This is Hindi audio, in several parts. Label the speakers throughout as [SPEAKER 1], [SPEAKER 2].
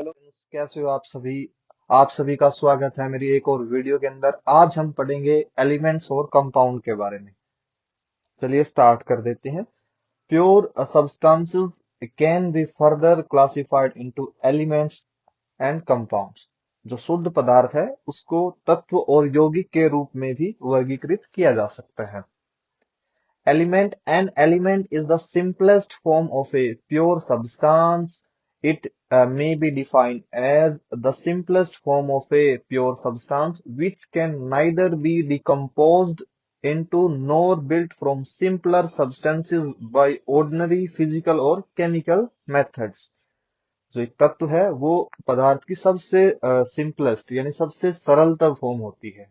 [SPEAKER 1] हेलो, कैसे हो आप सभी का स्वागत है मेरी एक और वीडियो के अंदर। आज हम पढ़ेंगे एलिमेंट्स और कंपाउंड के बारे में। चलिए स्टार्ट कर देते हैं। Pure substances can be further classified into elements and compounds. जो शुद्ध पदार्थ है उसको तत्व और यौगिक के रूप में भी वर्गीकृत किया जा सकता है। An element is the simplest form of a pure substance. It may be defined as the simplest form of a pure substance which can neither be decomposed into nor built from simpler substances by ordinary physical or chemical methods. जो एक तत्व है वो पदार्थ की सबसे सिंपलेस्ट यानी सबसे सरलतम फॉर्म होती है,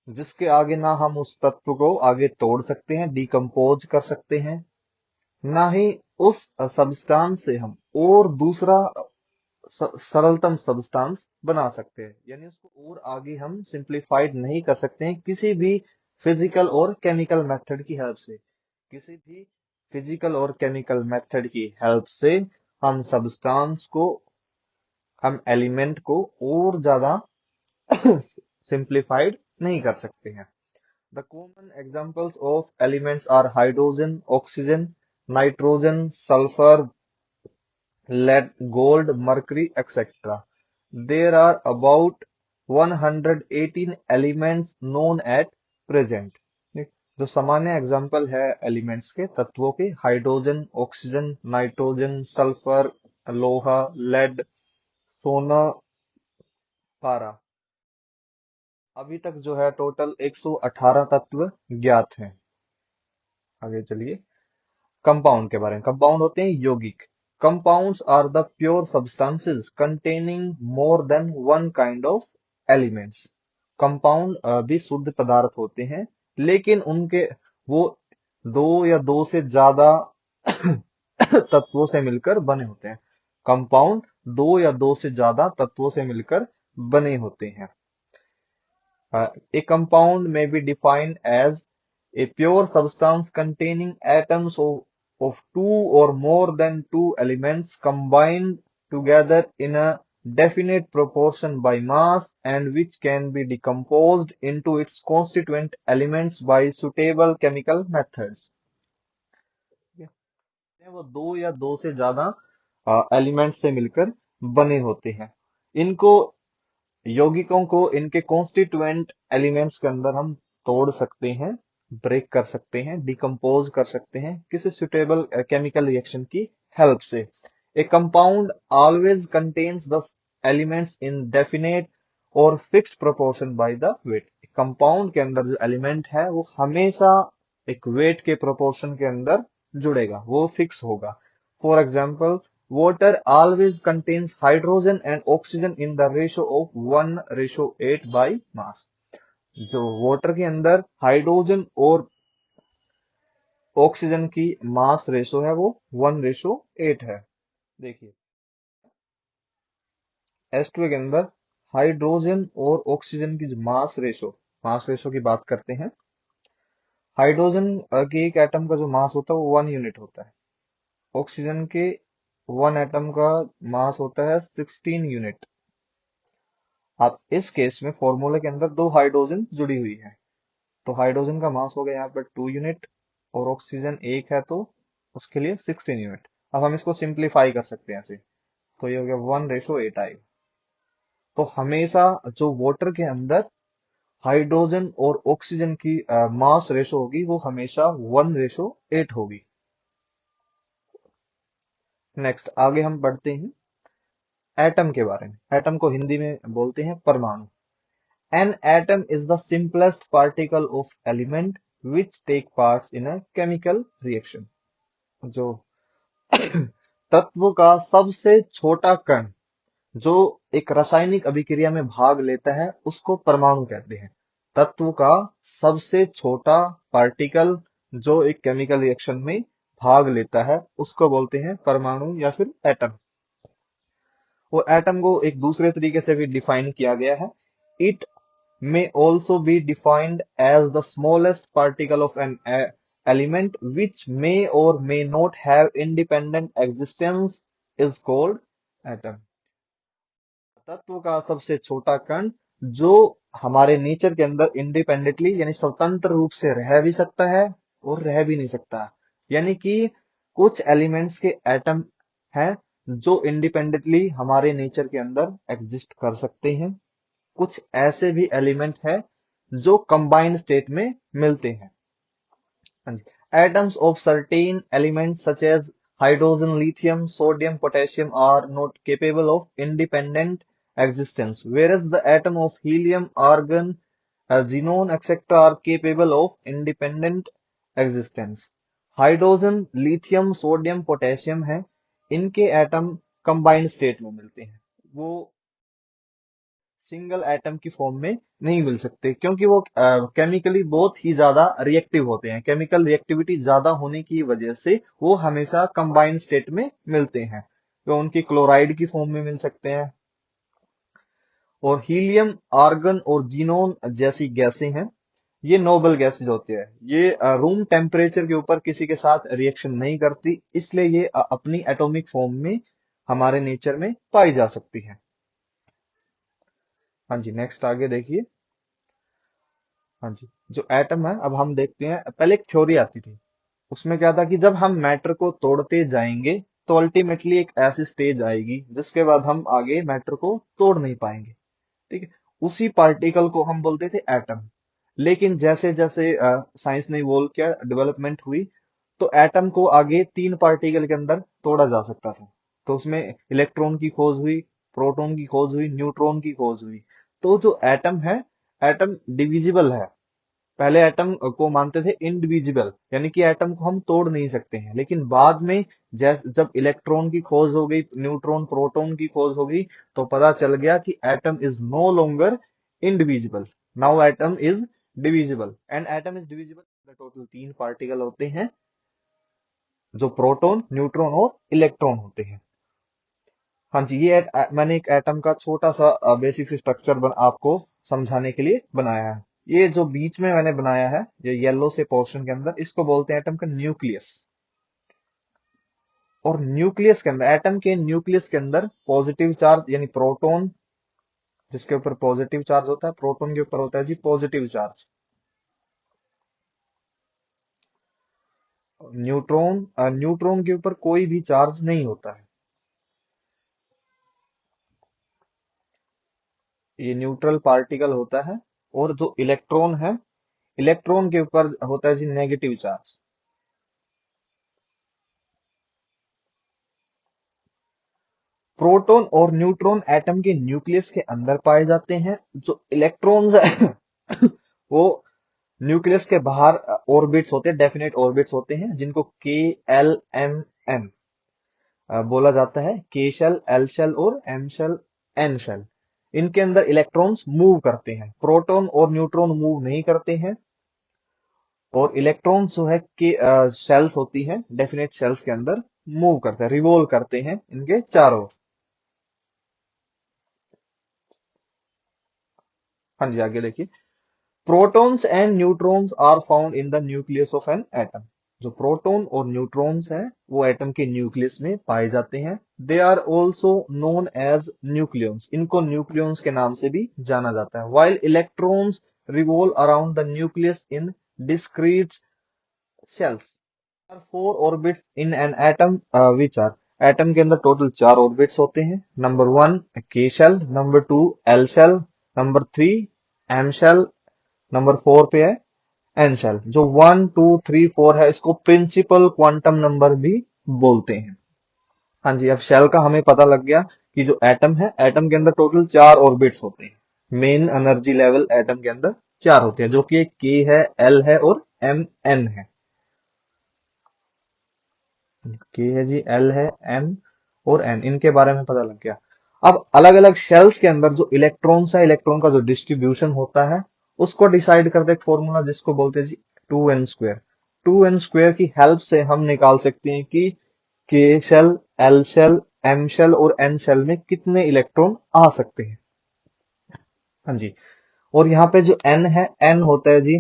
[SPEAKER 1] जिसके आगे ना हम उस तत्व को आगे तोड़ सकते हैं, डिकम्पोज कर सकते हैं, ना ही उस सब्सटेंस से हम और दूसरा सरलतम सब्सटेंस बना सकते हैं। यानी उसको और आगे हम सिंप्लीफाइड नहीं कर सकते हैं किसी भी फिजिकल और केमिकल मेथड की हेल्प से। किसी भी फिजिकल और केमिकल मेथड की हेल्प से हम सब्सटेंस को, हम एलिमेंट को और ज्यादा सिंप्लीफाइड नहीं कर सकते हैं। The common examples of elements are hydrogen, oxygen, nitrogen, sulfur, lead, gold, mercury, etc. There are about 118 elements known at present. जो सामान्य एग्जाम्पल है एलिमेंट्स के, तत्वों के, हाइड्रोजन, ऑक्सीजन, नाइट्रोजन, सल्फर, लोहा, लेड, सोना, पारा। अभी तक जो है टोटल 118 तत्व ज्ञात हैं। आगे चलिए कंपाउंड के बारे में। कंपाउंड होते हैं यौगिक। Compounds are the pure substances containing more than one kind of elements. Compound भी शुद्ध पदार्थ होते हैं, लेकिन उनके वो दो या दो से ज्यादा तत्वों से मिलकर बने होते हैं। कंपाउंड दो या दो से ज्यादा तत्वों से मिलकर बने होते हैं। A compound may be defined as a pure substance containing atoms of two or more than two elements combined together in a definite proportion by mass and which can be decomposed into its constituent elements by suitable chemical methods। वो दो या दो से ज्यादा एलिमेंट से मिलकर बने होते हैं। इनको, यौगिकों को, इनके कॉन्स्टिट्यूएंट एलिमेंट्स के अंदर हम तोड़ सकते हैं, ब्रेक कर सकते हैं, डिकम्पोज कर सकते हैं किसी सुटेबल केमिकल रिएक्शन की हेल्प से। A compound always contains the elements in definite और fixed proportion by the weight. Compound के अंदर जो एलिमेंट है वो हमेशा एक वेट के प्रोपोर्शन के अंदर जुड़ेगा, वो फिक्स होगा। For example, water always contains hydrogen and oxygen in the ratio of 1:8 by mass। जो वाटर के अंदर हाइड्रोजन और ऑक्सीजन की मास रेशो है वो 1:8 है। देखिए H2O के अंदर हाइड्रोजन और ऑक्सीजन की जो मास रेशो की बात करते हैं। हाइड्रोजन के एक एटम का जो मास होता है वो 1 यूनिट होता है। ऑक्सीजन के 1 एटम का मास होता है 16 यूनिट। अब इस केस में फॉर्मूले के अंदर दो हाइड्रोजन जुड़ी हुई है, तो हाइड्रोजन का मास हो गया यहाँ पर 2 यूनिट और ऑक्सीजन एक है तो उसके लिए 16 यूनिट। अब हम इसको सिंप्लीफाई कर सकते हैं ऐसे, तो ये हो गया 1:8 आएगा। तो हमेशा जो वाटर के अंदर हाइड्रोजन और ऑक्सीजन की मास रेशो होगी वो हमेशा 1:8 होगी। नेक्स्ट आगे हम बढ़ते हैं एटम के बारे में। एटम को हिंदी में बोलते हैं परमाणु। An atom is the simplest particle of element which take parts in a chemical reaction। जो तत्व का सबसे छोटा कण जो एक रासायनिक अभिक्रिया में भाग लेता है उसको परमाणु कहते हैं। तत्व का सबसे छोटा पार्टिकल जो एक केमिकल रिएक्शन में भाग लेता है उसको बोलते हैं परमाणु या फिर एटम। और एटम को एक दूसरे तरीके से भी डिफाइन किया गया है। It may also be defined as the smallest particle of an element which may or may not have independent existence is called atom तत्व का सबसे छोटा कण जो हमारे नेचर के अंदर इंडिपेंडेंटली यानी स्वतंत्र रूप से रह भी सकता है और रह भी नहीं सकता। यानी कि कुछ एलिमेंट्स के एटम हैं जो इंडिपेंडेंटली हमारे नेचर के अंदर एग्जिस्ट कर सकते हैं। कुछ ऐसे भी एलिमेंट है जो कंबाइंड स्टेट में मिलते हैं। हाँ जी। Atoms of certain elements such as hydrogen, lithium, sodium, potassium are not capable of independent existence, whereas the atom of helium, argon, xenon, etc. are capable of independent existence. Hydrogen, lithium, sodium, potassium है, इनके एटम कंबाइंड स्टेट में मिलते हैं। वो सिंगल एटम की फॉर्म में नहीं मिल सकते क्योंकि वो केमिकली बहुत ही ज्यादा रिएक्टिव होते हैं। केमिकल रिएक्टिविटी ज्यादा होने की वजह से वो हमेशा कंबाइंड स्टेट में मिलते हैं। तो उनकी क्लोराइड की फॉर्म में मिल सकते हैं। और हीलियम, आर्गन और जीनोन जैसी गैसें हैं, ये नोबल गैसेज होती है। ये रूम टेम्परेचर के ऊपर किसी के साथ रिएक्शन नहीं करती, इसलिए ये अपनी एटॉमिक फॉर्म में हमारे नेचर में पाई जा सकती है। हाँ जी, नेक्स्ट आगे देखिए। हाँ जी, जो एटम है, अब हम देखते हैं। पहले एक थ्योरी आती थी, उसमें क्या था कि जब हम मैटर को तोड़ते जाएंगे तो अल्टीमेटली एक ऐसी स्टेज आएगी जिसके बाद हम आगे मैटर को तोड़ नहीं पाएंगे। ठीक है। उसी पार्टिकल को हम बोलते थे एटम। लेकिन जैसे जैसे साइंस ने इवोल्व किया, डेवलपमेंट हुई, तो एटम को आगे तीन पार्टिकल के अंदर तोड़ा जा सकता था। तो उसमें इलेक्ट्रॉन की खोज हुई, प्रोटॉन की खोज हुई, न्यूट्रॉन की खोज हुई। तो जो एटम है, एटम डिविजिबल है। पहले एटम को मानते थे इंडिविजिबल, यानी कि एटम को हम तोड़ नहीं सकते हैं। लेकिन बाद में जब इलेक्ट्रॉन की खोज हो गई, न्यूट्रॉन प्रोटॉन की खोज हो गई, तो पता चल गया कि atom is no longer indivisible. Now atom is divisible and atom is divisible. Total तीन पार्टिकल होते हैं, जो प्रोटॉन, न्यूट्रॉन और इलेक्ट्रॉन होते हैं। हाँ जी, ये मैंने एक एटम का छोटा सा बेसिक स्ट्रक्चर आपको समझाने के लिए बनाया है। ये जो बीच में मैंने बनाया है, ये येलो से पोर्शन के अंदर, इसको बोलते हैं एटम का न्यूक्लियस। और न्यूक्लियस के अंदर, एटम के न्यूक्लियस के अंदर पॉजिटिव चार्ज यानी प्रोटॉन, जिसके ऊपर पॉजिटिव चार्ज होता है, प्रोटॉन के ऊपर होता है जी पॉजिटिव चार्ज। न्यूट्रॉन के ऊपर कोई भी चार्ज नहीं होता है। ये न्यूट्रल पार्टिकल होता है। और जो इलेक्ट्रॉन है, इलेक्ट्रॉन के ऊपर होता है जी नेगेटिव चार्ज। प्रोटॉन और न्यूट्रॉन एटम के न्यूक्लियस के अंदर पाए जाते हैं। जो इलेक्ट्रॉन्स है वो न्यूक्लियस के बाहर ऑर्बिट्स होते हैं, डेफिनेट ऑर्बिट्स होते हैं, जिनको KLMN बोला जाता है। के शेल, एल शेल और एम शेल, एन शेल। इनके अंदर इलेक्ट्रॉन्स मूव करते हैं। प्रोटॉन और न्यूट्रॉन मूव नहीं करते हैं। और इलेक्ट्रॉन्स जो है के शेल्स होती हैं, डेफिनेट शेल्स के अंदर मूव करते हैं, रिवॉल्व करते हैं इनके चारों। हाँ जी, आगे देखिए। Protons and neutrons are found in the nucleus of an atom. जो प्रोटॉन और न्यूट्रॉन्स हैं, वो एटम के न्यूक्लियस में पाए जाते हैं। They are also known as nucleons. इनको न्यूक्लियॉन्स के नाम से भी जाना जाता है। While electrons revolve around the nucleus in discrete shells. Four orbits in an atom which are. Atom के अंदर टोटल चार ऑर्बिट्स होते हैं। नंबर वन के shell, number two L shell, number three M shell, number four पे है एन शेल। जो वन टू थ्री फोर है, इसको प्रिंसिपल क्वांटम नंबर भी बोलते हैं। हाँ जी, अब शेल का हमें पता लग गया कि जो एटम है, एटम के अंदर टोटल चार ऑर्बिट्स होते हैं। मेन एनर्जी लेवल एटम के अंदर चार होते हैं, जो कि एक के है, एल है और एम एन है। के है जी, एल है, एम और एन, इनके बारे में पता लग गया। अब अलग अलग शेल्स के अंदर जो इलेक्ट्रॉन्स है, इलेक्ट्रॉन का जो डिस्ट्रीब्यूशन होता है, उसको डिसाइड करते एक फॉर्मूला जिसको बोलते हैं जी 2n²। 2n² की हेल्प से हम निकाल सकते हैं कि K shell, L shell, M shell और एन शेल में कितने इलेक्ट्रॉन आ सकते हैं। हाँ जी। और यहाँ पे जो एन है, एन होता है जी,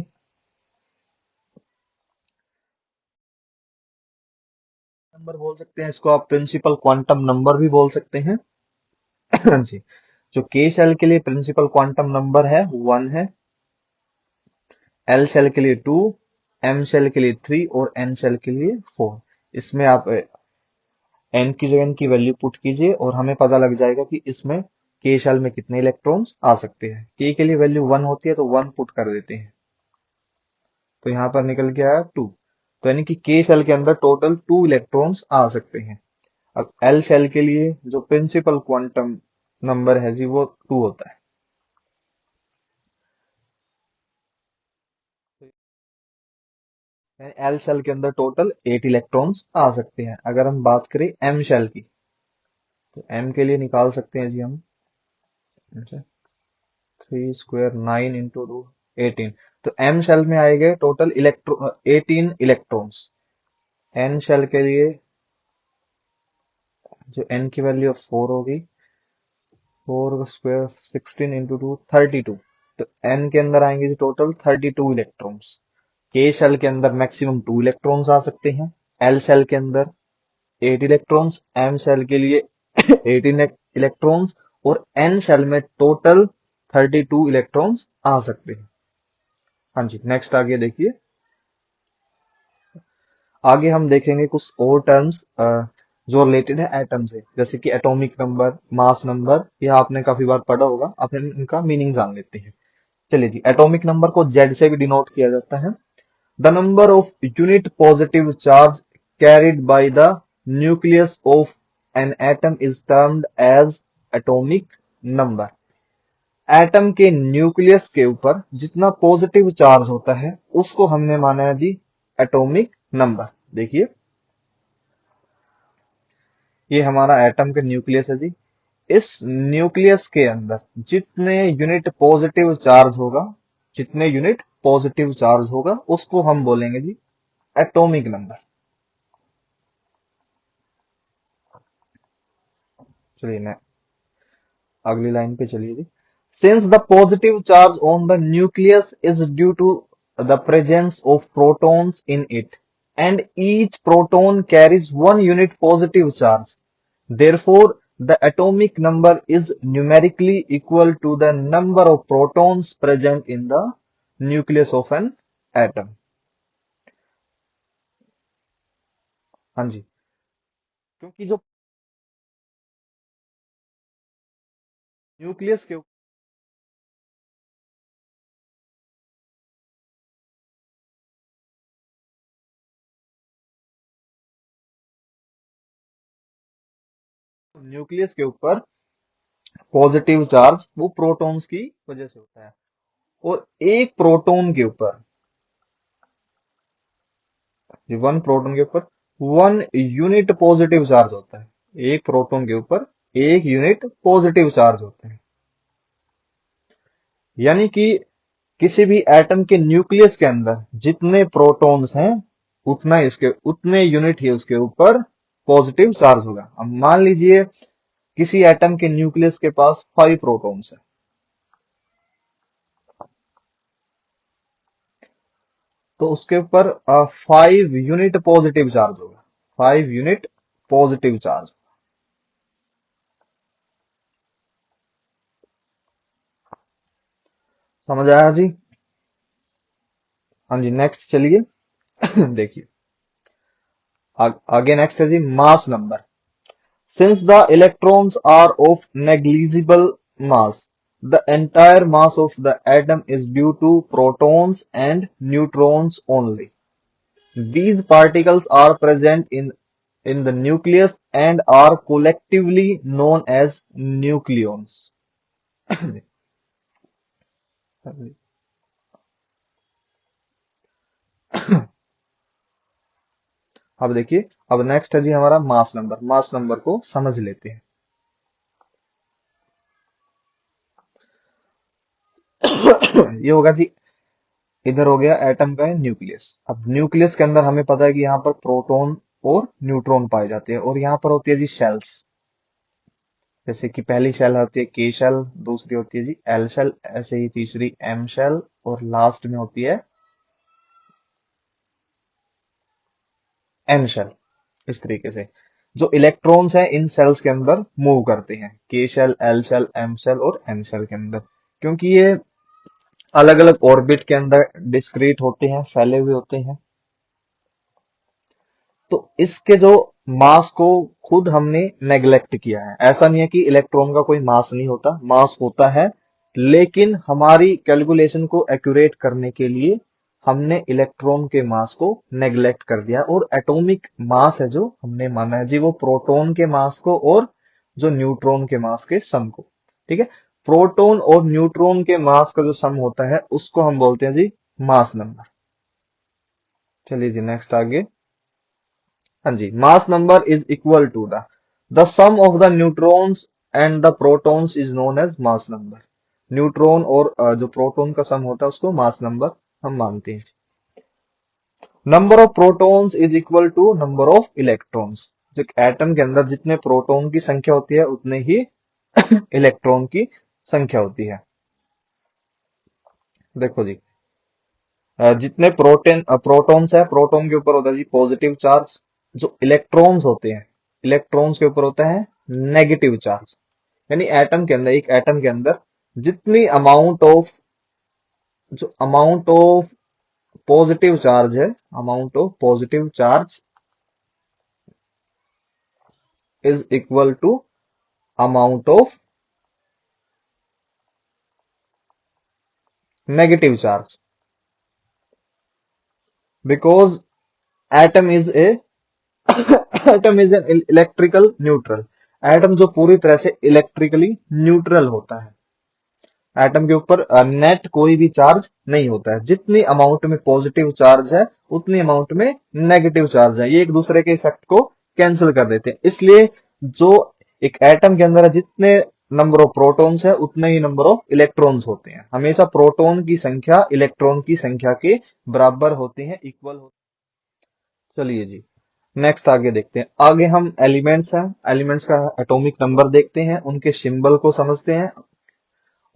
[SPEAKER 1] नंबर बोल सकते हैं इसको, आप प्रिंसिपल क्वांटम नंबर भी बोल सकते हैं। जी, जो के शेल के लिए प्रिंसिपल क्वांटम नंबर है 1 है, एल शेल के लिए 2, एम शेल के लिए 3 और एन शेल के लिए 4। इसमें आप एन की जगह एन की वैल्यू पुट कीजिए और हमें पता लग जाएगा कि इसमें के शेल में कितने इलेक्ट्रॉन्स आ सकते हैं। के लिए वैल्यू 1 होती है तो 1 पुट कर देते हैं, तो यहाँ पर निकल के आया 2। तो यानी कि के शेल के अंदर टोटल 2 इलेक्ट्रॉन्स आ सकते हैं। अब एल शेल के लिए जो प्रिंसिपल क्वांटम नंबर है जी वो 2 होता है। एल शेल के अंदर टोटल 8 इलेक्ट्रॉन्स आ सकते हैं। अगर हम बात करें एम शेल की, तो एम के लिए निकाल सकते हैं जी हम 3 स्क्वायर 9 इंटू 2 18। तो एम शेल में आएंगे टोटल 18 इलेक्ट्रॉन्स। एन शेल के लिए जो एन की वैल्यू 4 होगी, 4 स्क्वायर 16 इंटू 2 32। तो एन के अंदर आएंगे जी टोटल 32 इलेक्ट्रॉन्स। के शेल के अंदर मैक्सिमम 2 इलेक्ट्रॉन्स आ सकते हैं। एल शेल के अंदर 8 इलेक्ट्रॉन्स, एम शेल के लिए 18 इलेक्ट्रॉन्स और एन शेल में टोटल 32 इलेक्ट्रॉन्स आ सकते हैं। हाँ जी, नेक्स्ट आगे देखिए। आगे हम देखेंगे कुछ और टर्म्स जो रिलेटेड है एटम से, जैसे कि एटॉमिक नंबर, मास नंबर। यह आपने काफी बार पढ़ा होगा। अब हम इनका मीनिंग जान लेते हैं। चलिए जी, एटॉमिक नंबर को जेड से भी डिनोट किया जाता है। The number of unit positive charge carried by the nucleus of an atom is termed as atomic number. Atom के न्यूक्लियस के ऊपर जितना पॉजिटिव चार्ज होता है उसको हमने माना है जी एटॉमिक नंबर। देखिए, ये हमारा एटम का न्यूक्लियस है जी। इस न्यूक्लियस के अंदर जितने यूनिट पॉजिटिव चार्ज होगा, जितने यूनिट पॉजिटिव चार्ज होगा उसको हम बोलेंगे जी एटॉमिक नंबर। चलिए अगली लाइन पे चलिए जी। Since the positive charge on the nucleus is due to the presence of protons in it and each proton carries 1 unit positive charge, therefore the atomic number is numerically equal to the number of protons present in the nucleus of an atom। हाँ जी, क्योंकि जो न्यूक्लियस के न्यूक्लियस के ऊपर पॉजिटिव चार्ज वो प्रोटॉन्स की वजह से होता है। और एक प्रोटॉन के ऊपर, 1 प्रोटॉन के ऊपर 1 यूनिट पॉजिटिव चार्ज होता है। एक प्रोटॉन के ऊपर 1 यूनिट पॉजिटिव चार्ज होते हैं। यानी कि किसी भी एटम के न्यूक्लियस के अंदर जितने प्रोटॉन्स हैं उतने यूनिट ही उसके ऊपर पॉजिटिव चार्ज होगा। अब मान लीजिए किसी एटम के न्यूक्लियस के पास 5 प्रोटॉन्स है, तो उसके ऊपर 5 यूनिट पॉजिटिव चार्ज होगा। 5 यूनिट पॉजिटिव चार्ज। समझ आया जी? हाँ जी, नेक्स्ट चलिए। देखिए, आगे नेक्स्ट है जी mass number. Since the electrons are of negligible mass, the entire mass of the atom is due to protons and neutrons only. These particles are present in the nucleus and are collectively known as nucleons। अब देखिए, अब नेक्स्ट है जी हमारा मास नंबर। मास नंबर को समझ लेते हैं। ये होगा जी, इधर हो गया एटम का न्यूक्लियस। अब न्यूक्लियस के अंदर हमें पता है कि यहाँ पर प्रोटॉन और न्यूट्रॉन पाए जाते हैं, और यहाँ पर होती है जी शेल्स। जैसे कि पहली शेल होती है के शेल, दूसरी होती है जी एल शेल, ऐसे ही तीसरी एम शेल, और लास्ट में होती है एन शेल। इस तरीके से जो इलेक्ट्रॉन्स हैं इन सेल्स के अंदर मूव करते हैं, K shell, L shell, M shell और एन शेल के अंदर, क्योंकि ये अलग अलग ऑर्बिट के अंदर डिस्क्रीट होते हैं, फैले हुए होते हैं। तो इसके जो मास को खुद हमने नेग्लेक्ट किया है। ऐसा नहीं है कि इलेक्ट्रॉन का कोई मास नहीं होता, मास होता है, लेकिन हमारी कैलकुलेशन को एक्यूरेट करने के लिए हमने इलेक्ट्रॉन के मास को नेग्लेक्ट कर दिया, और एटॉमिक मास है जो हमने माना है जी वो प्रोटॉन के मास को और जो न्यूट्रॉन के मास के सम को। ठीक है, प्रोटॉन और न्यूट्रॉन के मास का जो सम होता है उसको हम बोलते हैं जी मास नंबर। चलिए जी नेक्स्ट आगे। हाँ जी, mass number is equal to the sum of the neutrons and the protons is known as mass number. Neutron और जो प्रोटॉन का सम होता है उसको मास नंबर हम मानते हैं। Number of protons is equal to number of electrons. जो एटम के अंदर जितने प्रोटॉन की संख्या होती है उतने ही इलेक्ट्रॉन की संख्या होती है। देखो जी, जितने प्रोटॉन्स है, प्रोटॉन के ऊपर होता है जी पॉजिटिव चार्ज। जो इलेक्ट्रॉन्स होते हैं, इलेक्ट्रॉन्स के ऊपर होता है नेगेटिव चार्ज। यानी एटम के अंदर, एक एटम के अंदर जितनी अमाउंट ऑफ पॉजिटिव चार्ज है, amount of positive charge is equal to amount of negative charge, because atom is a atom is an electrical neutral. Atom जो पूरी तरह से इलेक्ट्रिकली न्यूट्रल होता है, एटम के ऊपर नेट कोई भी चार्ज नहीं होता है। जितनी अमाउंट में पॉजिटिव चार्ज है उतनी अमाउंट में नेगेटिव चार्ज है, ये एक दूसरे के इफेक्ट को कैंसिल कर देते हैं। इसलिए जो एक एटम के अंदर जितने नंबर ऑफ प्रोटॉन्स है उतने ही नंबर ऑफ इलेक्ट्रॉन्स होते हैं। हमेशा प्रोटॉन की संख्या इलेक्ट्रॉन की संख्या के बराबर होती है, इक्वल होती है। चलिए जी नेक्स्ट आगे देखते हैं। आगे हम एलिमेंट्स हैं, एलिमेंट्स का एटॉमिक नंबर देखते हैं, उनके सिंबल को समझते हैं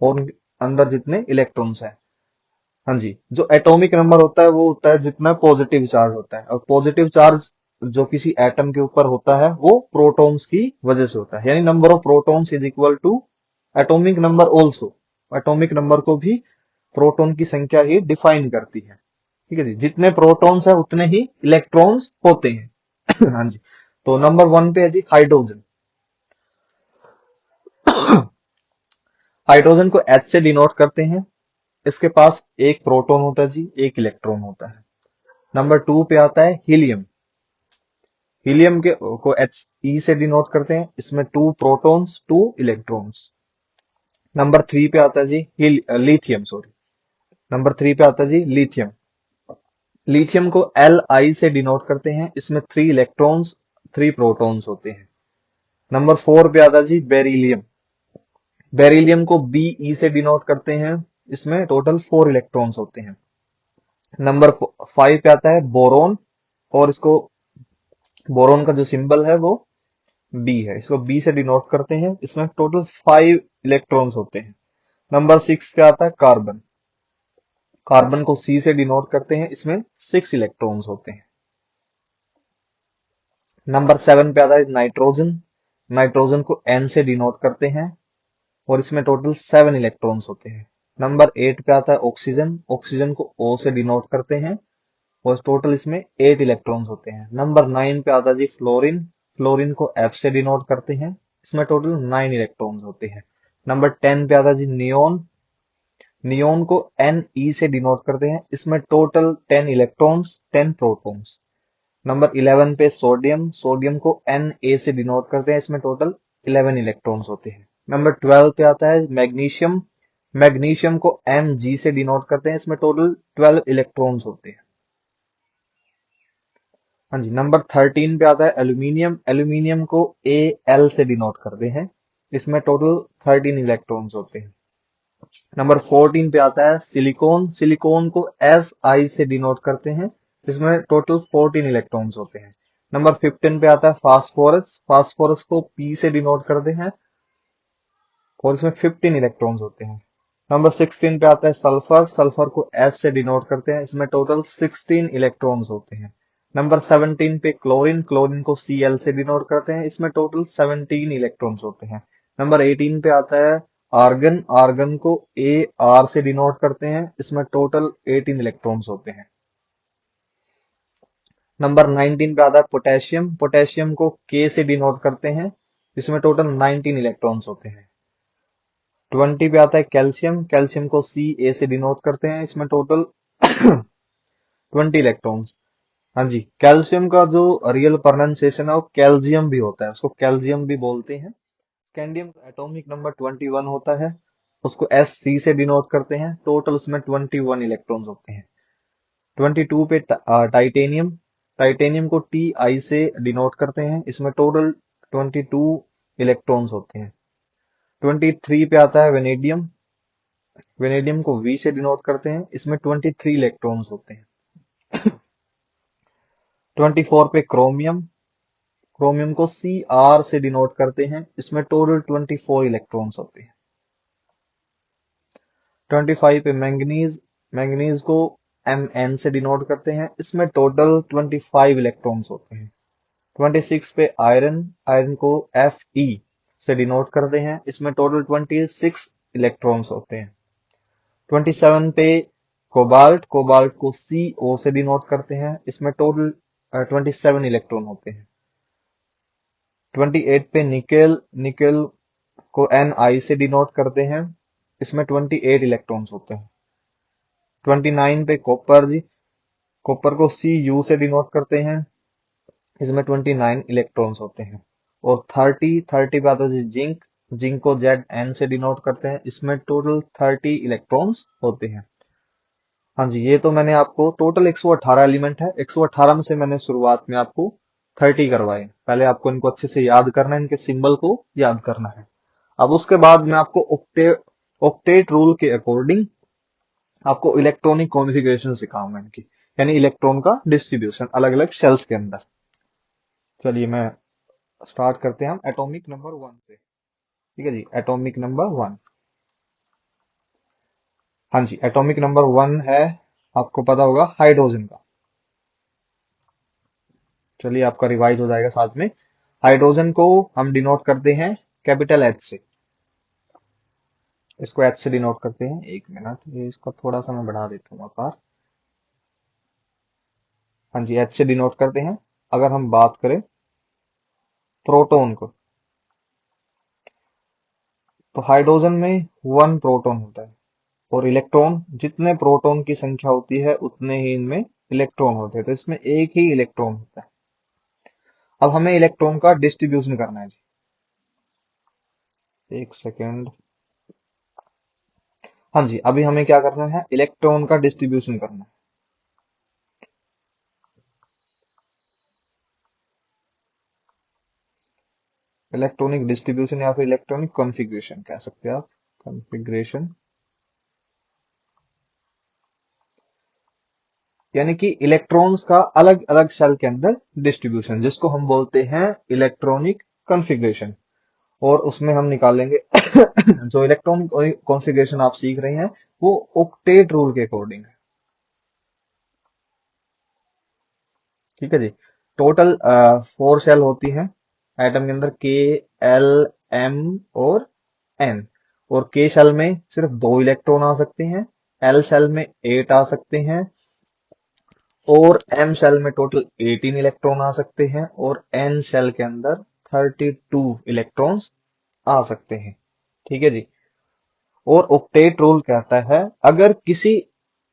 [SPEAKER 1] और उनके अंदर जितने इलेक्ट्रॉन्स हैं। हाँ जी, जो एटॉमिक नंबर होता है वो होता है जितना पॉजिटिव चार्ज होता है, और पॉजिटिव चार्ज जो किसी एटम के ऊपर होता है वो प्रोटॉन्स की वजह से होता है। यानी number of protons is equal to atomic number also. Atomic number को भी प्रोटॉन की संख्या ही डिफाइन करती है। ठीक है जी, जितने प्रोटॉन्स है उतने ही इलेक्ट्रॉन्स होते हैं। हाँ जी, तो नंबर वन पे है जी हाइड्रोजन। हाइड्रोजन को एच से डिनोट करते हैं। इसके पास एक प्रोटॉन होता है जी, एक इलेक्ट्रॉन होता है। नंबर टू पे आता है हीलियम। हीलियम के को एच ई से डिनोट करते हैं, इसमें two protons two electrons. Number three पे आता है जी लिथियम, सॉरी, नंबर थ्री पे आता है जी लिथियम। लिथियम को एल आई से डिनोट करते हैं, इसमें थ्री इलेक्ट्रॉन्स थ्री प्रोटॉन्स होते हैं। नंबर फोर पे आता है जी बेरिलियम। बेरिलियम को बी ई से डिनोट करते हैं, इसमें टोटल फोर इलेक्ट्रॉन्स होते हैं। नंबर फाइव पे आता है बोरोन, और इसको बोरोन का जो सिंबल है वो बी है, इसको बी से डिनोट करते हैं, इसमें टोटल फाइव इलेक्ट्रॉन्स होते हैं। नंबर सिक्स पे आता है कार्बन। कार्बन को सी से डिनोट करते हैं, इसमें सिक्स इलेक्ट्रॉन्स होते हैं। नंबर सेवन पे आता है नाइट्रोजन। नाइट्रोजन को एन से डिनोट करते हैं और इसमें टोटल सेवन इलेक्ट्रॉन्स होते हैं। नंबर एट पे आता है ऑक्सीजन। ऑक्सीजन को ओ से डिनोट करते हैं और टोटल इसमें एट इलेक्ट्रॉन्स होते हैं। नंबर नाइन पे आता है जी फ्लोरीन। फ्लोरीन को एफ से डिनोट करते हैं, इसमें टोटल नाइन इलेक्ट्रॉन्स होते हैं। नंबर टेन पे आता है जी नियोन। नियोन को एन ई से डिनोट करते हैं, इसमें total ten electrons ten protons. Number eleven पे सोडियम। सोडियम को एन ए से डिनोट करते हैं, इसमें टोटल इलेवन इलेक्ट्रॉन्स होते हैं। नंबर ट्वेल्व पे आता है मैग्नीशियम। मैग्नीशियम को एम जी से डिनोट करते हैं, इसमें टोटल ट्वेल्व इलेक्ट्रॉन्स होते हैं। हाँ जी, नंबर थर्टीन पे आता है एल्यूमिनियम। एल्यूमिनियम को ए एल से डिनोट करते हैं, इसमें टोटल थर्टीन इलेक्ट्रॉन्स होते हैं। नंबर फोर्टीन पे आता है सिलिकॉन। सिलिकॉन को एस आई से डिनोट करते हैं, इसमें टोटल फोर्टीन इलेक्ट्रॉन्स होते हैं। नंबर फिफ्टीन पे आता है फास्फोरस। फास्फोरस को पी से डिनोट करते हैं और इसमें फिफ्टीन इलेक्ट्रॉन्स होते हैं। नंबर सिक्सटीन पे आता है सल्फर। सल्फर को एस से डिनोट करते हैं, इसमें टोटल सिक्सटीन इलेक्ट्रॉन्स होते हैं। नंबर 17 पे क्लोरीन, क्लोरीन को Cl से डिनोट करते हैं, इसमें टोटल 17 इलेक्ट्रॉन्स होते हैं। नंबर 18 पे आता है आर्गन, आर्गन को Ar से डिनोट करते हैं, इसमें टोटल 18 इलेक्ट्रॉन्स होते हैं। नंबर 19 पे आता है पोटेशियम, पोटेशियम को K से डिनोट करते हैं, इसमें टोटल 19 इलेक्ट्रॉन्स होते हैं। 20 पे आता है कैल्शियम, कैल्शियम को Ca से डिनोट करते हैं, इसमें टोटल 20 इलेक्ट्रॉन्स। हाँ जी, कैल्शियम का जो रियल प्रोनाउंसिएशन है वो कैल्शियम भी होता है, उसको कैल्शियम भी बोलते हैं। स्कैंडियम का एटॉमिक नंबर 21 होता है, उसको Sc से डिनोट करते हैं, टोटल उसमें 21 इलेक्ट्रॉन्स होते हैं। 22 पे टाइटेनियम, टाइटेनियम को Ti से डिनोट करते हैं, इसमें टोटल 22 इलेक्ट्रॉन्स होते हैं। 23 पे आता है वेनेडियम, वेनेडियम को V से डिनोट करते हैं, इसमें 23 इलेक्ट्रॉन्स होते हैं। 24 पे क्रोमियम, क्रोमियम को Cr से डिनोट करते हैं, इसमें टोटल 24 इलेक्ट्रॉन्स होते हैं। 25 पे मैंगनीज, मैंगनीज को Mn से डिनोट करते हैं, इसमें टोटल 25 इलेक्ट्रॉन्स होते हैं। 26 पे आयरन, आयरन को Fe से डिनोट करते हैं, इसमें टोटल 26 इलेक्ट्रॉन्स होते हैं। 27 पे कोबाल्ट, कोबाल्ट को Co से डिनोट करते हैं, इसमें टोटल 27 इलेक्ट्रॉन होते हैं। 28 पे निकेल, निकेल को Ni से डिनोट करते हैं, इसमें 28 इलेक्ट्रॉन्स होते हैं। 29 पे कॉपर जी, कॉपर को Cu से डिनोट करते हैं, इसमें 29 इलेक्ट्रॉन्स होते हैं। और 30 पे आता है जिंक, जिंक को Zn से डिनोट करते हैं, इसमें टोटल 30 इलेक्ट्रॉन्स होते हैं। हाँ जी, ये तो मैंने आपको टोटल 118 एलिमेंट है, 118 में से मैंने शुरुआत में आपको 30 करवाए। पहले आपको इनको अच्छे से याद करना है, इनके सिंबल को याद करना है। अब उसके बाद मैं आपको ऑक्टेट रूल के अकॉर्डिंग आपको इलेक्ट्रॉनिक कॉन्फ़िगरेशन सिखाऊंगा इनकी, यानी इलेक्ट्रॉन का डिस्ट्रीब्यूशन अलग अलग शेल्स के अंदर। चलिए मैं स्टार्ट करते हैं हम एटॉमिक नंबर 1 से। ठीक है जी, एटॉमिक नंबर 1। हाँ जी, एटॉमिक नंबर 1 है, आपको पता होगा हाइड्रोजन का। चलिए आपका रिवाइज हो जाएगा साथ में। हाइड्रोजन को हम डिनोट करते हैं कैपिटल H से, इसको H से डिनोट करते हैं। एक मिनट, ये इसका थोड़ा सा मैं बढ़ा देता हूँ आकार। हाँ जी, H से डिनोट करते हैं। अगर हम बात करें प्रोटॉन को, तो हाइड्रोजन में 1 प्रोटॉन होता है, और इलेक्ट्रॉन, जितने प्रोटॉन की संख्या होती है उतने ही इनमें इलेक्ट्रॉन होते हैं, तो इसमें एक ही इलेक्ट्रॉन होता है। अब हमें इलेक्ट्रॉन का डिस्ट्रीब्यूशन करना है जी। एक सेकेंड। हाँ जी, अभी हमें क्या करना है, इलेक्ट्रॉन का डिस्ट्रीब्यूशन करना है। इलेक्ट्रॉनिक डिस्ट्रीब्यूशन या फिर इलेक्ट्रॉनिक कॉन्फ़िगरेशन कह सकते हैं आप, कॉन्फ़िगरेशन, यानी कि इलेक्ट्रॉन्स का अलग अलग शेल के अंदर डिस्ट्रीब्यूशन, जिसको हम बोलते हैं इलेक्ट्रॉनिक कॉन्फ़िगरेशन। और उसमें हम निकालेंगे जो इलेक्ट्रॉनिक कॉन्फ़िगरेशन आप सीख रहे हैं वो ऑक्टेट रूल के अकॉर्डिंग है। ठीक है जी। टोटल 4 शेल होती हैं एटम के अंदर, के, एल, एम और एन। और के शेल में सिर्फ 2 इलेक्ट्रॉन आ सकते हैं, एल शेल में 8 आ सकते हैं, और एम शेल में टोटल 18 इलेक्ट्रॉन आ सकते हैं, और एन शेल के अंदर 32 इलेक्ट्रॉन्स आ सकते हैं। ठीक है जी। और ऑक्टेट रूल कहता है अगर किसी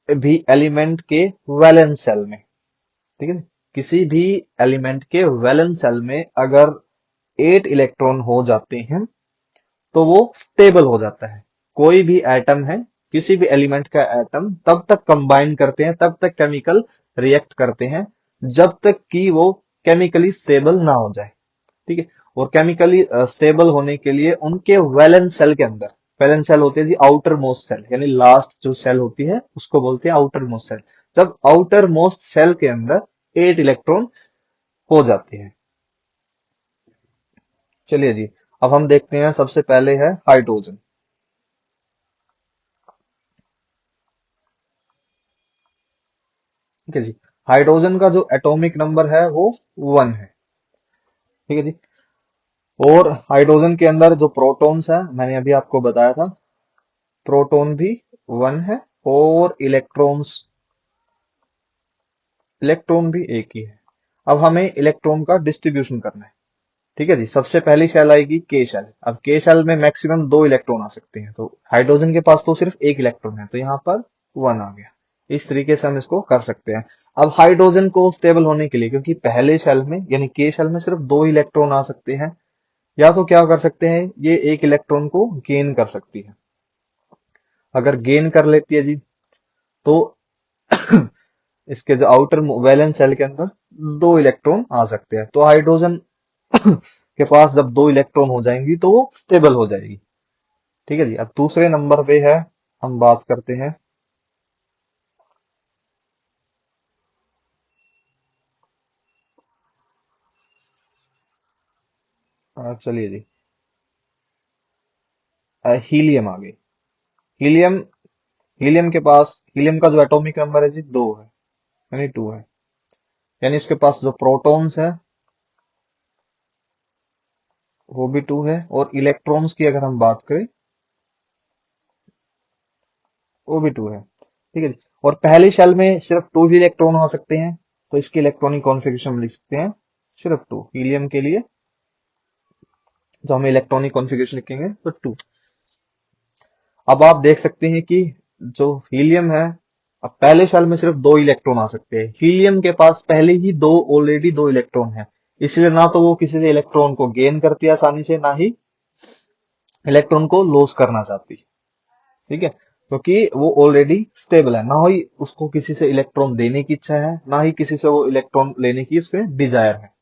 [SPEAKER 1] भी एलिमेंट के वैलेंस शेल में, ठीक है, किसी भी एलिमेंट के वैलेंस शेल में अगर 8 इलेक्ट्रॉन हो जाते हैं तो वो स्टेबल हो जाता है। कोई भी एटम है, किसी भी एलिमेंट का एटम तब तक कंबाइन करते हैं, तब तक केमिकल रिएक्ट करते हैं जब तक कि वो केमिकली स्टेबल ना हो जाए। ठीक है। और केमिकली स्टेबल होने के लिए उनके वैलेंस सेल के अंदर, वैलेंस सेल होते हैं जी आउटर मोस्ट सेल, यानी लास्ट जो सेल होती है उसको बोलते हैं आउटर मोस्ट सेल। जब आउटर मोस्ट सेल के अंदर 8 इलेक्ट्रॉन हो जाते हैं। चलिए जी, अब हम देखते हैं, सबसे पहले है हाइड्रोजन। ठीक है जी। हाइड्रोजन का जो एटॉमिक नंबर है वो 1 है। ठीक है जी। और हाइड्रोजन के अंदर जो प्रोटॉन्स है मैंने अभी आपको बताया था, प्रोटॉन भी 1 है और इलेक्ट्रॉन भी एक ही है। अब हमें इलेक्ट्रॉन का डिस्ट्रीब्यूशन करना है। ठीक है जी। सबसे पहली शेल आएगी के शेल। अब के शेल में मैक्सिमम 2 इलेक्ट्रॉन आ सकते हैं, तो हाइड्रोजन के पास तो सिर्फ एक इलेक्ट्रॉन है, तो यहाँ पर 1 आ गया। इस तरीके से हम इसको कर सकते हैं। अब हाइड्रोजन को स्टेबल होने के लिए, क्योंकि पहले शेल में यानी के शेल में सिर्फ 2 इलेक्ट्रॉन आ सकते हैं, या तो क्या कर सकते हैं, ये एक इलेक्ट्रॉन को गेन कर सकती है। अगर गेन कर लेती है जी, तो इसके जो आउटर वैलेंस शेल के अंदर 2 इलेक्ट्रॉन आ सकते हैं। तो हाइड्रोजन के पास जब 2 इलेक्ट्रॉन हो जाएंगी तो वो स्टेबल हो जाएगी। ठीक है जी। अब दूसरे नंबर पे है, हम बात करते हैं, चलिए जी, हीलियम आ गई। हीलियम हीलियम के पास, हीलियम का जो एटॉमिक नंबर है जी 2 है, यानी 2 है। यानी इसके पास जो प्रोटॉन्स है वो भी 2 है, और इलेक्ट्रॉन्स की अगर हम बात करें वो भी 2 है। ठीक है जी। और पहली शेल में सिर्फ 2 ही इलेक्ट्रॉन हो सकते हैं, तो इसकी इलेक्ट्रॉनिक कॉन्फ़िगरेशन हम लिख सकते हैं सिर्फ 2। हीलियम के लिए जो हमें इलेक्ट्रॉनिक कॉन्फ़िगरेशन लिखेंगे तो 2। अब आप देख सकते हैं कि जो हीलियम है, अब पहले शेल में सिर्फ 2 इलेक्ट्रॉन आ सकते हैं। हीलियम के पास पहले ही ऑलरेडी 2 इलेक्ट्रॉन है, इसलिए ना तो वो किसी से इलेक्ट्रॉन को गेन करती है आसानी से, ना ही इलेक्ट्रॉन को लॉस करना चाहती। ठीक है। क्योंकि वो ऑलरेडी स्टेबल है, ना ही उसको किसी से इलेक्ट्रॉन देने की इच्छा है, ना ही किसी से वो इलेक्ट्रॉन लेने की उसमें डिजायर है,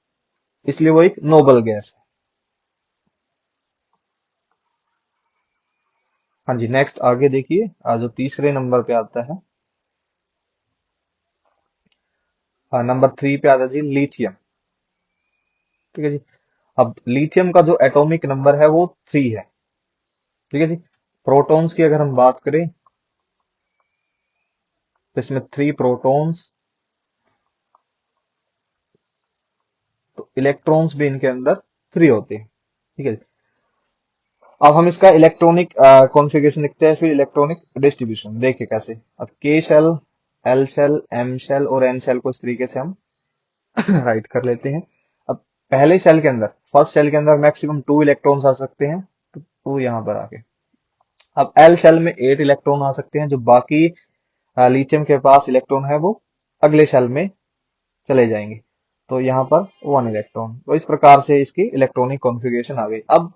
[SPEAKER 1] इसलिए वो एक नोबल गैस है। हाँ जी। नेक्स्ट आगे देखिए, जो तीसरे नंबर पे आता है, हाँ, नंबर 3 पे आता है जी लिथियम। ठीक है जी। अब लिथियम का जो एटॉमिक नंबर है वो 3 है। ठीक है जी। प्रोटॉन्स की अगर हम बात करें तो इसमें 3 प्रोटॉन्स, तो इलेक्ट्रॉन्स भी इनके अंदर 3 होते हैं। ठीक है जी। अब हम इसका इलेक्ट्रॉनिक कॉन्फ़िगरेशन लिखते हैं, फिर इलेक्ट्रॉनिक डिस्ट्रीब्यूशन देखिए कैसे। अब K shell, L shell, M shell और एन शेल को इस तरीके से हम राइट कर लेते हैं। अब पहले शेल के अंदर, फर्स्ट शेल के अंदर मैक्सिमम 2 इलेक्ट्रॉन्स आ सकते हैं, तो 2 यहाँ पर आ गए। अब एल शेल में 8 इलेक्ट्रॉन आ सकते हैं, जो बाकी लिथियम के पास इलेक्ट्रॉन है वो अगले शेल में चले जाएंगे, तो यहाँ पर 1 इलेक्ट्रॉन। तो इस प्रकार से इसकी इलेक्ट्रॉनिक कॉन्फ़िगरेशन आ गई। अब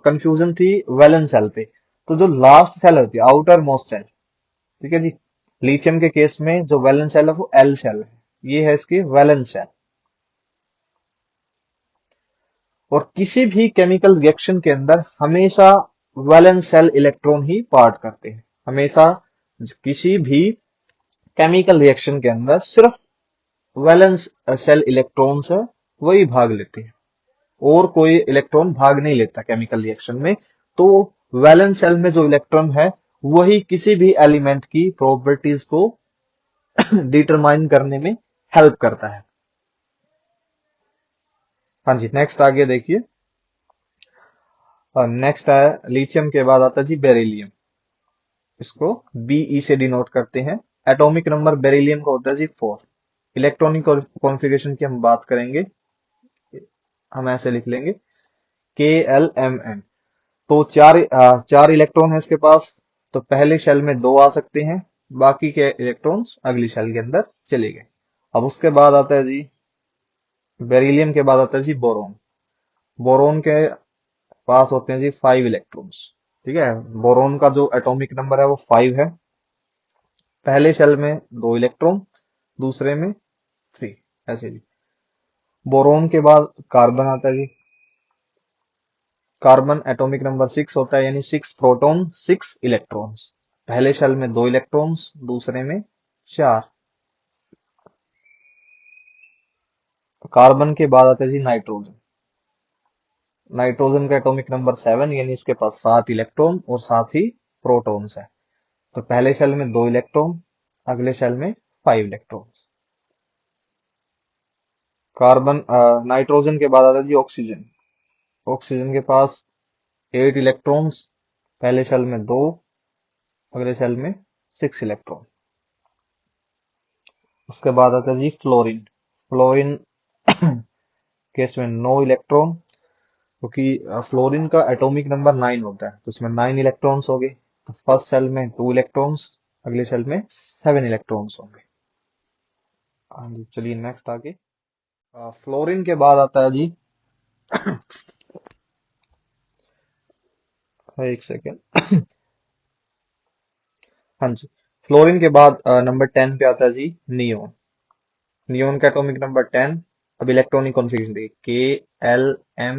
[SPEAKER 1] कंफ्यूजन थी वैलेंस शेल पे, तो जो लास्ट शेल होती है, आउटर मोस्ट शेल, ठीक है जी, लिथियम के केस में जो वैलेंस शेल है वो एल शेल है, ये है इसकी वैलेंस शेल। और किसी भी केमिकल रिएक्शन के अंदर हमेशा वैलेंस शेल इलेक्ट्रॉन ही पार्ट करते हैं, हमेशा। किसी भी केमिकल रिएक्शन के अंदर सिर्फ वैलेंस शेल इलेक्ट्रॉन्स है वही भाग लेते हैं, और कोई इलेक्ट्रॉन भाग नहीं लेता केमिकल रिएक्शन में। तो वैलेंस शेल में जो इलेक्ट्रॉन है वही किसी भी एलिमेंट की प्रॉपर्टीज को डिटरमाइन करने में हेल्प करता है। हाँ जी। नेक्स्ट आगे देखिए, नेक्स्ट है लिथियम के बाद आता है जी बेरिलियम। इसको बीई से डिनोट करते हैं। एटॉमिक नंबर बेरिलियम का होता है जी 4। इलेक्ट्रॉनिक कॉन्फ़िगरेशन की हम बात करेंगे, हम ऐसे लिख लेंगे के एल एम एन। तो चार इलेक्ट्रॉन है इसके पास, तो पहले शेल में 2 आ सकते हैं, बाकी के इलेक्ट्रॉन्स अगली शेल के अंदर चले गए। अब उसके बाद आता है जी बेरिलियम के बाद आता है जी बोरोन। बोरोन के पास होते हैं जी 5 इलेक्ट्रॉन्स। ठीक है। बोरोन का जो एटॉमिक नंबर है वो 5 है। पहले शेल में 2 इलेक्ट्रॉन, दूसरे में 3, ऐसे जी। बोरोन के बाद कार्बन आता है जी। कार्बन एटॉमिक नंबर 6 होता है, यानी 6 प्रोटॉन 6 इलेक्ट्रॉन्स। पहले शेल में 2 इलेक्ट्रॉन्स, दूसरे में 4। कार्बन के बाद आता है जी नाइट्रोजन। नाइट्रोजन का एटॉमिक नंबर 7, यानी इसके पास 7 इलेक्ट्रॉन और साथ ही प्रोटॉन्स है। तो पहले शेल में 2 इलेक्ट्रॉन, अगले शेल में 5 इलेक्ट्रॉन्स। कार्बन नाइट्रोजन के बाद आता है जी ऑक्सीजन। ऑक्सीजन के पास 8 इलेक्ट्रॉन्स, पहले शेल में 2, अगले शेल में 6 इलेक्ट्रॉन। उसके बाद आता है जी फ्लोरीन। फ्लोरीन केस में 9 इलेक्ट्रॉन, क्योंकि फ्लोरीन का एटॉमिक नंबर 9 होता है, तो इसमें 9 इलेक्ट्रॉन्स हो गए। तो फर्स्ट सेल में 2 इलेक्ट्रॉन्स, अगले सेल में 7 इलेक्ट्रॉन्स होंगे। हाँ जी, चलिए नेक्स्ट आगे। फ्लोरीन के बाद आता है जी, एक सेकेंड। हाँ जी, फ्लोरीन के बाद नंबर 10 पे आता है जी नियोन। नियोन का एटॉमिक नंबर 10। अब इलेक्ट्रॉनिक कॉन्फ़िगरेशन देखिए, K L M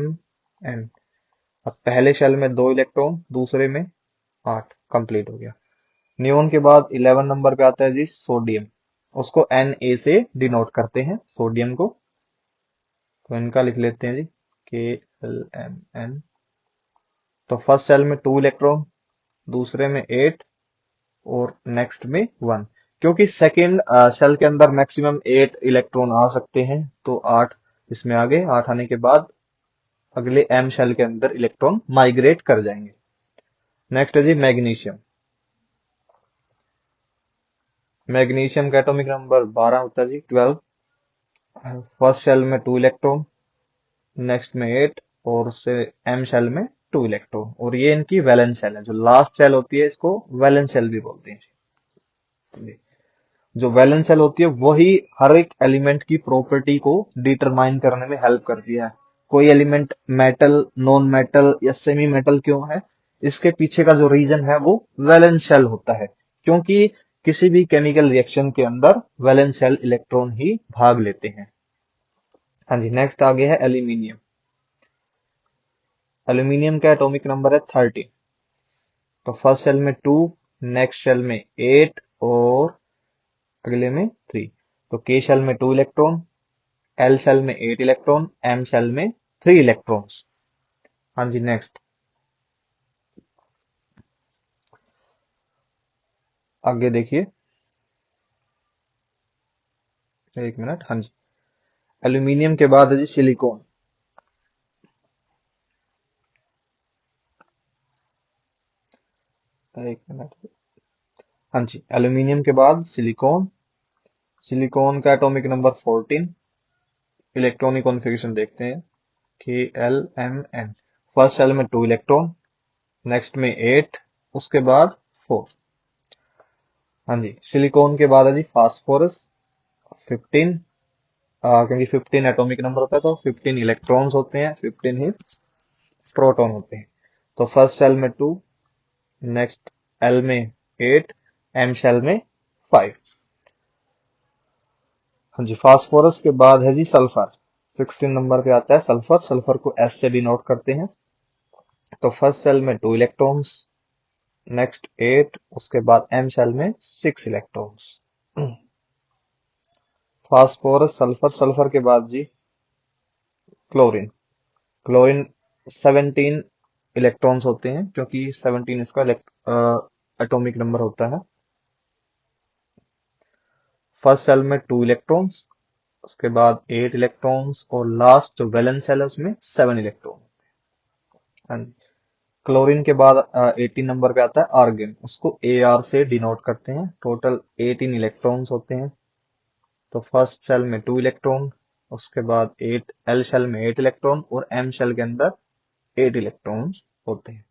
[SPEAKER 1] N। अब पहले शेल में 2 इलेक्ट्रॉन, दूसरे में 8, कंप्लीट हो गया। नियोन के बाद 11 नंबर पे आता है जी सोडियम। उसको Na से डिनोट करते हैं सोडियम को, तो इनका लिख लेते हैं जी K L M N। तो फर्स्ट सेल में 2 इलेक्ट्रॉन, दूसरे में 8, और नेक्स्ट में 1। क्योंकि सेकेंड शेल के अंदर मैक्सिमम 8 इलेक्ट्रॉन आ सकते हैं, तो 8 इसमें आ गए। 8 आने के बाद अगले M शेल के अंदर इलेक्ट्रॉन माइग्रेट कर जाएंगे। नेक्स्ट है जी मैग्नीशियम। मैग्नीशियम का एटॉमिक नंबर 12 होता है जी 12। फर्स्ट शेल में 2 इलेक्ट्रॉन, नेक्स्ट में 8, और उससे एम शेल में 2 इलेक्ट्रॉन। और ये इनकी वैलेंस शेल है, जो लास्ट शेल होती है इसको वैलेंस शेल भी बोलते हैं। जो वैलेंस शेल होती है वही हर एक एलिमेंट की प्रॉपर्टी को डिटरमाइन करने में हेल्प करती है। कोई एलिमेंट मेटल, नॉन मेटल या सेमी मेटल क्यों है, इसके पीछे का जो रीजन है वो वैलेंस शेल होता है। क्योंकि किसी भी केमिकल रिएक्शन के अंदर वैलेंस शेल इलेक्ट्रॉन ही भाग लेते हैं। हाँ जी, नेक्स्ट आगे है एल्यूमिनियम। एल्यूमिनियम का एटॉमिक नंबर है 13। तो फर्स्ट शेल में 2, नेक्स्ट शेल में 8, और अगले में 3। तो के शेल में 2 इलेक्ट्रॉन, एल शेल में 8 इलेक्ट्रॉन, एम शेल में 3 इलेक्ट्रॉन्स। हाँ जी, नेक्स्ट आगे देखिए, एक मिनट। हाँ जी, एल्यूमिनियम के बाद है जी सिलिकॉन। एक मिनट। हाँ जी, एल्यूमिनियम के बाद सिलिकॉन। सिलिकॉन का एटॉमिक नंबर 14। इलेक्ट्रॉनिक कॉन्फ़िगरेशन देखते हैं, K L M N। First shell में 2 इलेक्ट्रॉन, नेक्स्ट में 8, उसके बाद 4। हाँ जी, सिलिकॉन के बाद है जी फास्फोरस 15। क्योंकि 15 एटॉमिक नंबर होता है, तो 15 इलेक्ट्रॉन्स होते हैं, 15 ही प्रोटॉन होते हैं। तो फर्स्ट शेल में 2, नेक्स्ट एल में 8, एम शेल में 5। हाँ जी, फास्फोरस के बाद है जी सल्फर। 16 नंबर पे आता है सल्फर। सल्फर को एस से डिनोट करते हैं। तो फर्स्ट शेल में 2 इलेक्ट्रॉन्स, नेक्स्ट 8, उसके बाद एम शेल में 6 इलेक्ट्रॉन्स। फास्फोरस, सल्फर, सल्फर के बाद जी क्लोरीन। क्लोरीन 17 इलेक्ट्रॉन्स होते हैं, क्योंकि 17 इसका एटॉमिक नंबर होता है। फर्स्ट सेल में 2 इलेक्ट्रॉन्स, उसके बाद 8 इलेक्ट्रॉन्स, और लास्ट जो वैलेंस सेल है उसमें 7 इलेक्ट्रॉन। हाँ जी, क्लोरीन के बाद 18 नंबर पे आता है आर्गन। उसको AR से डिनोट करते हैं। टोटल 18 इलेक्ट्रॉन्स होते हैं। तो फर्स्ट शेल में 2 इलेक्ट्रॉन, उसके बाद 8, एल शेल में 8 इलेक्ट्रॉन, और एम शेल के अंदर 8 इलेक्ट्रॉन्स होते हैं।